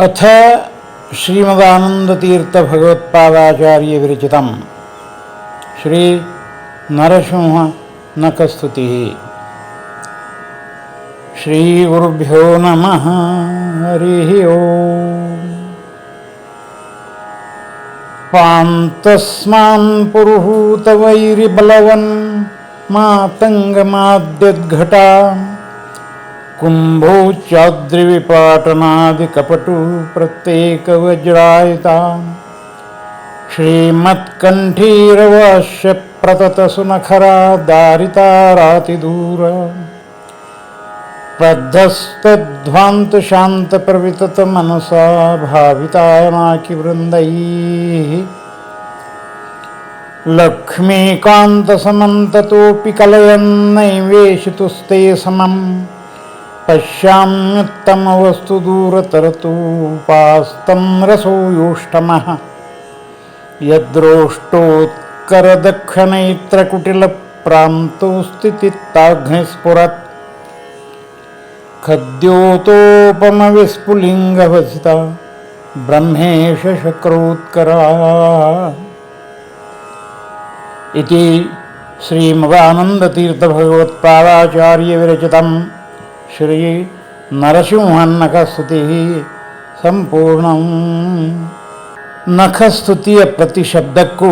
अथ श्रीमदानंदतीर्थभगवत्पादाचार्य विरचितं श्री नरसिंह नखस्तुतिः। श्री गुरुभ्यो नमः। हरिः ओम्। पान्तस्मान् पुरुहूतवैरिबलवन् मातङ्गमाद्यद्घटा कुम्भोच्चाद्रिविपाटनादिकपटु प्रत्येकवज्रायता श्रीमत्कण्ठीरवास्य प्रततसुनखरा दारितारातिदूरा प्रद्धस्तध्वान्तशान्तप्रविततमनसा भावितानाकिवृन्दैः लक्ष्मीकान्तसमन्ततोऽपि कलयन्नैवेशितुस्ते समम् पश्याम्युत्तमवस्तु दूरतरतूपास्तं रसोऽयूष्टमः यद्रोष्टोत्करदक्षिणैत्रकुटिलप्रान्तोऽस्ति चित्ताग्निस्फुरत् खद्योतोपमविस्फुलिङ्गभसिता ब्रह्मेश शक्रोत्करा इति श्रीमदानन्दतीर्थभगवत्पादाचार्यविरचितं श्री ನರಸಿಂಹನಖಸ್ತುತಿः ಸಂಪೂರ್ಣಂ. ನಖಸ್ತುತಿಯ ಪ್ರತಿ ಶಬ್ದಕ್ಕೂ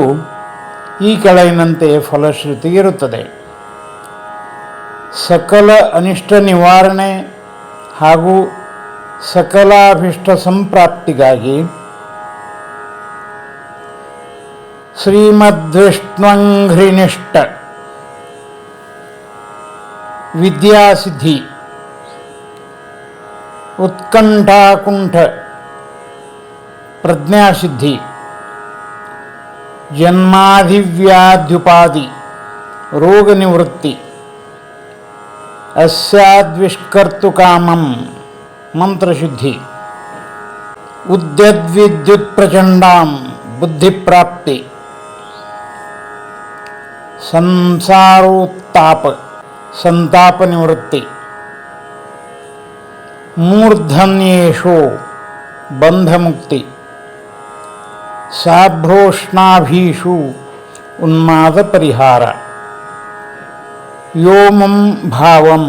ಈ ಕೆಳಗಿನಂತೆ ಫಲಶ್ರುತಿ ಇರುತ್ತದೆ. ಸಕಲ ಅನಿಷ್ಟ ನಿವಾರಣೆ ಹಾಗೂ ಸಕಲಾಭಿಷ್ಟ ಸಂಪ್ರಾಪ್ತಿಗಾಗಿ ಶ್ರೀಮದ್ವಿಷ್ಣುಂಘ್ರಿನಿಷ್ಠ ವಿದ್ಯಾಸಿದ್ಧಿ उत्कंठाकुंठ प्रज्ञासिद्धि जन्माधिव्याध्युपाधि रोग निवृत्ति अस्याद्विष्कर्तुकामं मंत्रसिद्धि उद्यद्विद्युत् प्रचंडां बुद्धि प्राप्ति संसारोत्ताप संताप निवृत्ति मूर्धन्येषो बंधमुक्ति साभ्रोष्णाभीषु उन्माद परिहार योमं भावं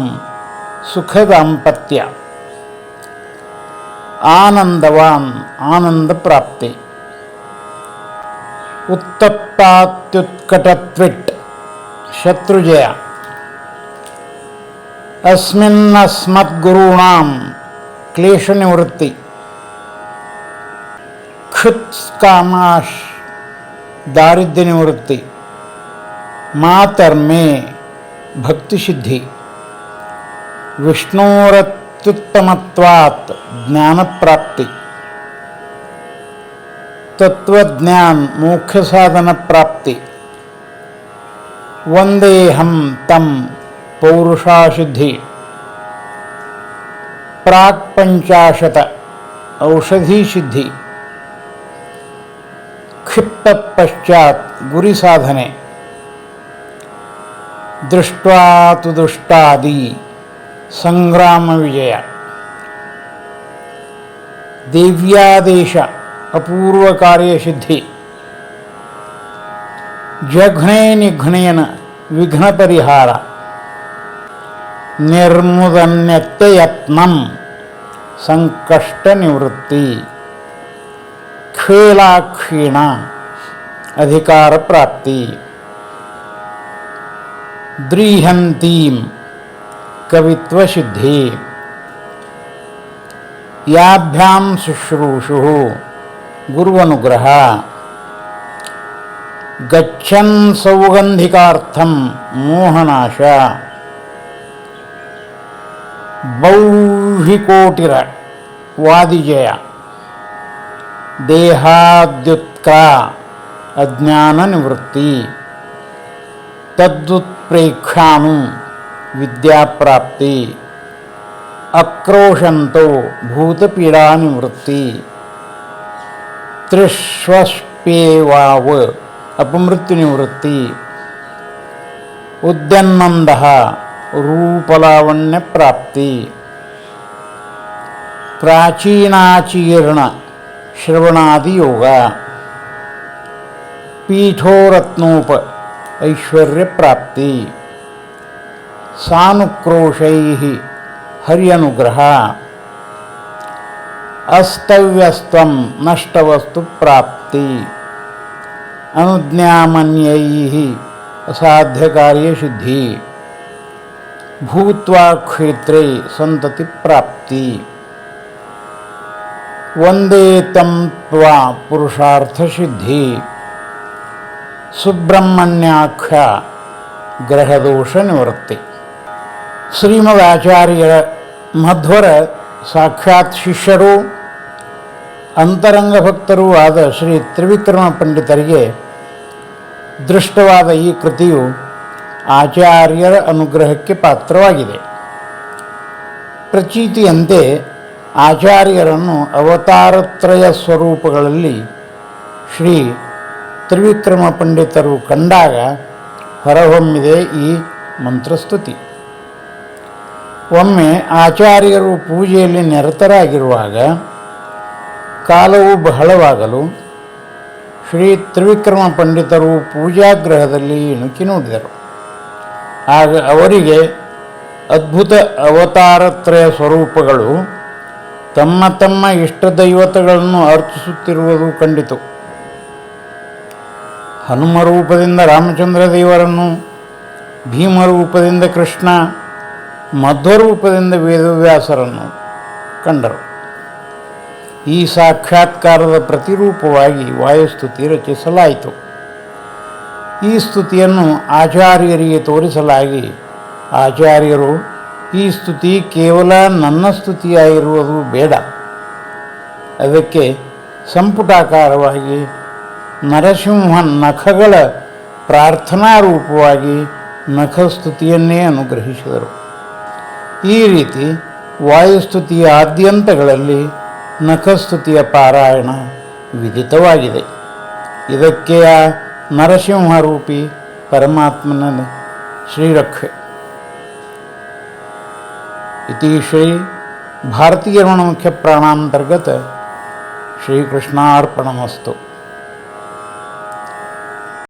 सुख दाम्पत्य आनंदवान आनंद प्राप्ति उत्तप्तात्युत्कटत्विट् शत्रुजय अस्मिन्नस्मद्गुरूणां क्लेश निवृत्ति क्षुत्कामाश दारिद्र्य निवृत्ति मातर्मे भक्ति सिद्धि विष्णोरत्युत्तमत्वात् ज्ञान प्राप्ति तत्वज्ञान मोक्ष साधन प्राप्ति वंदेहम तम पौरुषा सिद्धि प्राक् पंचाशत औषधि सिद्धि क्षिप्त पश्चात गुरि साधने दृष्ट्वा तु दुष्टादि संग्राम विजय देव्यादेश अपूर्व कार्य सिद्धि जघ्ने निघ्नेन विघ्न परिहार निर्मुदन्यत्ययत्नं संकष्ट निवृत्ति खेलाक्षीण अधिकार प्राप्ति द्रीहंतीं कवित्व सिद्धि याभ्यां शुश्रूषु गुरुवनुग्रह गच्छन् सौगंधिकार्थं मोहनाश बौहिकोटिर वादिजय देहाद्युत्क्रा अज्ञान निवृत्ति तद्दुत्प्रेक्षानु विद्या प्राप्ति अक्रोशंतो भूतपीड़ा निवृत्ति त्रिष्वप्येवाव अपमृत्यु निवृत्ति उद्यन्नंदः रूपलावण्य प्राप्ति ಪ್ರಾಚೀನಾಚೀರ್ಣ ಶ್ರವಣಾದಿ ಯೋಗ ಪೀಠೋರತ್ನೋಪ ಐಶ್ವರ್ಯ ಪ್ರಾಪ್ತಿ ಸಾನುಕ್ರೋಶೈ ಹರ್ಯನುಗ್ರಹ ಅಸ್ತವ್ಯಸ್ತಂ ನಷ್ಟವಸ್ತು ಪ್ರಾಪ್ತಿ ಅನುಜ್ಞಾಮನ್ಯೈ ಅಸಾಧ್ಯಕಾರ್ಯಸಿದ್ಧಿ ಭೂತ್ವಾ ಕ್ಷೇತ್ರೇ ಸಂತತಿ ಪ್ರಾಪ್ತಿ ವಂದೇ ತಂ ತ್ವಾ ಪುರುಷಾರ್ಥಸಿದ್ಧಿ ಸುಬ್ರಹ್ಮಣ್ಯಾಖ್ಯ ಗ್ರಹದೋಷ ನಿವೃತ್ತಿ. ಶ್ರೀಮದ್ ಆಚಾರ್ಯರ ಮಧ್ವರ ಸಾಕ್ಷಾತ್ ಶಿಷ್ಯರು ಅಂತರಂಗ ಭಕ್ತರೂ ಆದ ಶ್ರೀ ತ್ರಿವಿಕ್ರಮ ಪಂಡಿತರಿಗೆ ದೃಷ್ಟವಾದ ಈ ಕೃತಿಯು ಆಚಾರ್ಯರ ಅನುಗ್ರಹಕ್ಕೆ ಪಾತ್ರವಾಗಿದೆ. ಪ್ರಚೀತಿಯಂತೆ ಆಚಾರ್ಯರನ್ನು ಅವತಾರತ್ರಯ ಸ್ವರೂಪಗಳಲ್ಲಿ ಶ್ರೀ ತ್ರಿವಿಕ್ರಮ ಪಂಡಿತರು ಕಂಡಾಗ ಹೊರಹೊಮ್ಮಿದೆ ಈ ಮಂತ್ರಸ್ತುತಿ. ಒಮ್ಮೆ ಆಚಾರ್ಯರು ಪೂಜೆಯಲ್ಲಿ ನಿರತರಾಗಿರುವಾಗ ಕಾಲವು ಬಹಳವಾಗಲು ಶ್ರೀ ತ್ರಿವಿಕ್ರಮ ಪಂಡಿತರು ಪೂಜಾಗೃಹದಲ್ಲಿ ಇಣುಕಿ ನೋಡಿದರು. ಆಗ ಅವರಿಗೆ ಅದ್ಭುತ ಅವತಾರತ್ರಯ ಸ್ವರೂಪಗಳು ತಮ್ಮ ತಮ್ಮ ಇಷ್ಟ ದೈವತಗಳನ್ನು ಅರ್ಚಿಸುತ್ತಿರುವುದು ಕಂಡಿತು. ಹನುಮ ರೂಪದಿಂದ ರಾಮಚಂದ್ರ ದೇವರನ್ನು, ಭೀಮರೂಪದಿಂದ ಕೃಷ್ಣ, ಮಧ್ವರೂಪದಿಂದ ವೇದವ್ಯಾಸರನ್ನು ಕಂಡರು. ಈ ಸಾಕ್ಷಾತ್ಕಾರದ ಪ್ರತಿರೂಪವಾಗಿ ವಾಯುಸ್ತುತಿ ರಚಿಸಲಾಯಿತು. ಈ ಸ್ತುತಿಯನ್ನು ಆಚಾರ್ಯರಿಗೆ ತೋರಿಸಲಾಗಿ ಆಚಾರ್ಯರು ಈ ಸ್ತುತಿ ಕೇವಲ ನನ್ನ ಸ್ತುತಿಯಾಗಿರುವುದು ಬೇಡ, ಅದಕ್ಕೆ ಸಂಪುಟಾಕಾರವಾಗಿ ನರಸಿಂಹ ನಖಗಳ ಪ್ರಾರ್ಥನಾ ರೂಪವಾಗಿ ನಖಸ್ತುತಿಯನ್ನೇ ಅನುಗ್ರಹಿಸಿದರು. ಈ ರೀತಿ ವಾಯುಸ್ತುತಿಯ ಆದ್ಯಂತಗಳಲ್ಲಿ ನಖಸ್ತುತಿಯ ಪಾರಾಯಣ ವಿದಿತವಾಗಿದೆ. ಇದಕ್ಕೆ ಆ ನರಸಿಂಹರೂಪಿ ಪರಮಾತ್ಮನ ಶ್ರೀರಕ್ಷೆ. ಇತಿ ಶ್ರೀ ಭಾರತೀಯ ರಮಣ ಮುಖ್ಯ ಪ್ರಾಣಾಂತರ್ಗತ ಶ್ರೀಕೃಷ್ಣಾರ್ಪಣಮಸ್ತು.